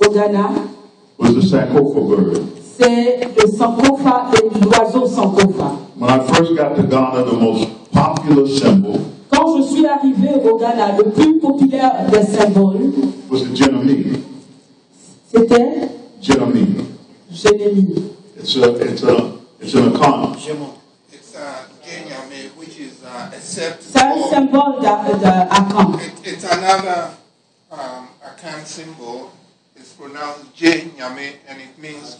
au Ghana, was the Sankofa bird. c'est le Sankofa, l'oiseau Sankofa. When I first got to Ghana, the most popular symbol Quand je suis arrivé au Ghana, le plus populaire des symboles, was the Genomee. c'était Genomee. Jénémie. It's an icon. It's Genyame, which is accept. C'est un symbole d'Akan. It's another Akan symbol. It's pronounced Genyame, and it means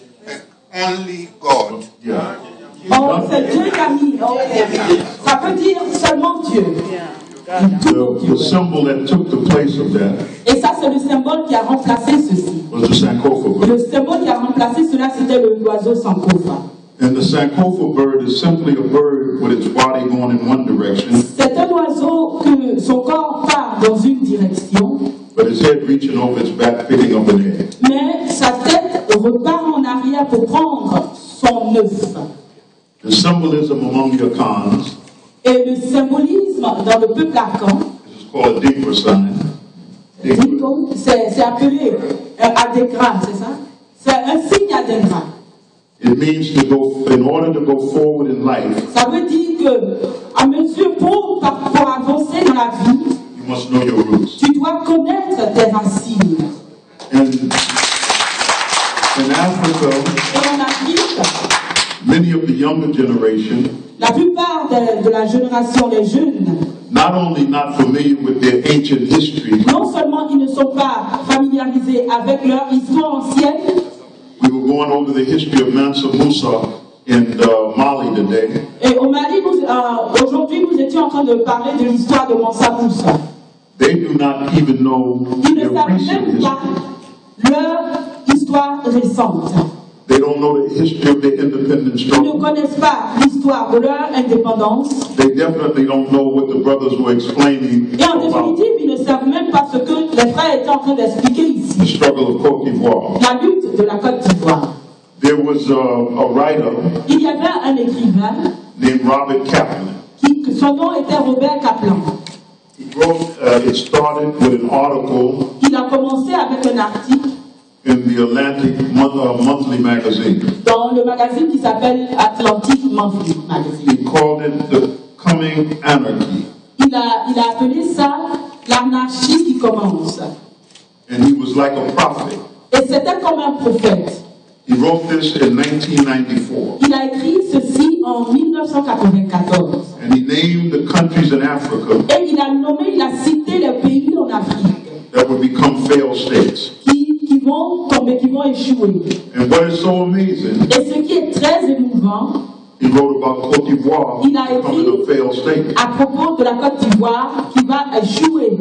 only God. Yeah. Oh, c'est Dieu qui a mis. Okay. Ça peut dire seulement Dieu. The symbol that took the place of that Et ça, c'est le symbole qui a remplacé ceci. was the Sankofa bird. Le symbole qui a remplacé cela, c'était l'oiseau Sankofa. And the Sankofa bird is simply a bird with its body going in one direction, C'est un oiseau que son corps part dans une direction, but its head reaching over its back, picking up an egg. mais sa tête repart en arrière pour prendre son œuf. The symbolism among the Akans Et le symbolisme dans le peuple Akan, is called a Dikra sign. Dikra. c'est appelé Adekra, c'est ça? C'est un signe Adekra. It means to go, in order to go forward in life, Ça veut dire que, à mesure pour avancer dans la vie, you must know your roots. tu dois connaître tes racines. And in Africa, Et en Afrique, many of the younger generation, la plupart de la génération des jeunes, not only not familiar with their ancient history, non seulement ils ne sont pas familiarisés avec leur histoire ancienne, we were going over the history of Mansa Musa in Mali today. et au Mali, aujourd'hui nous étions en train de parler de l'histoire de Mansa Musa. They do not even know Ils ne their savent recent même history. pas leur histoire récente. They don't know the history of their independence Ils ne struggle. connaissent pas l'histoire de leur indépendance. They definitely don't know what the brothers were explaining Et en about définitive, ils ne savent même pas ce que les frères étaient en train d'expliquer ici. the struggle of Côte d'Ivoire. La lutte de la Côte d'Ivoire. There was a writer Il y avait un écrivain named Robert Kaplan. que son nom était Robert Kaplan. He wrote, it started with an article Il a commencé avec un article in the Atlantic Monthly Magazine. dans le magazine qui s'appelle Atlantic Monthly Magazine. He called it The Coming Anarchy. Il a appelé ça l'anarchie qui commence. And he was like a prophet. Et c'était comme un prophète. He wrote this in 1994. Il a écrit ceci en 1994. And he named the countries in Africa Et il a cité les pays en Afrique that would become failed states. qui vont tomber, qui vont échouer. And what is so amazing, Et ce qui est très émouvant, he wrote about Côte d'Ivoire Il a becoming a failed state. à propos de la Côte d'Ivoire qui va échouer.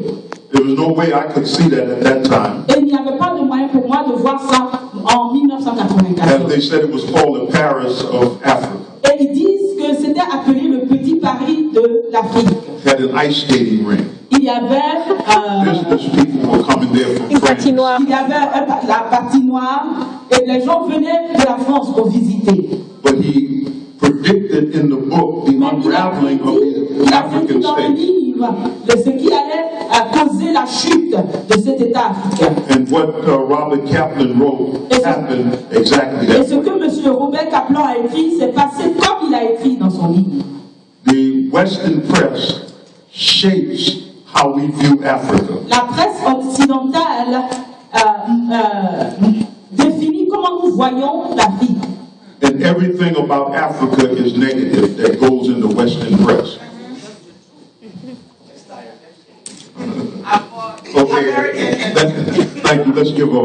There was no way I could see that at that time. Et il n'y avait pas de moyen pour moi de voir ça en As 1994. they said, it was called the Paris of Africa. Et ils disent que c'était appelé le petit Paris de l'Afrique. It had an ice skating rink. Il y avait, Business people were coming there from Une France. patinoire. il y avait la patinoire et les gens venaient de la France pour visiter. But he predicted in the book the Mais unraveling of the il a African dit dans le states. livre de ce qui allait causer la chute de cet État africain. And what Robert Kaplan wrote happened exactly Et that ce way. que M. Robert Kaplan a écrit, c'est passé comme il a écrit dans son livre. The Western press shapes how we view Africa. La presse occidentale définit comment nous voyons l'Afrique. And everything about Africa is negative that goes in the Western press. Okay, thank you. Let's give a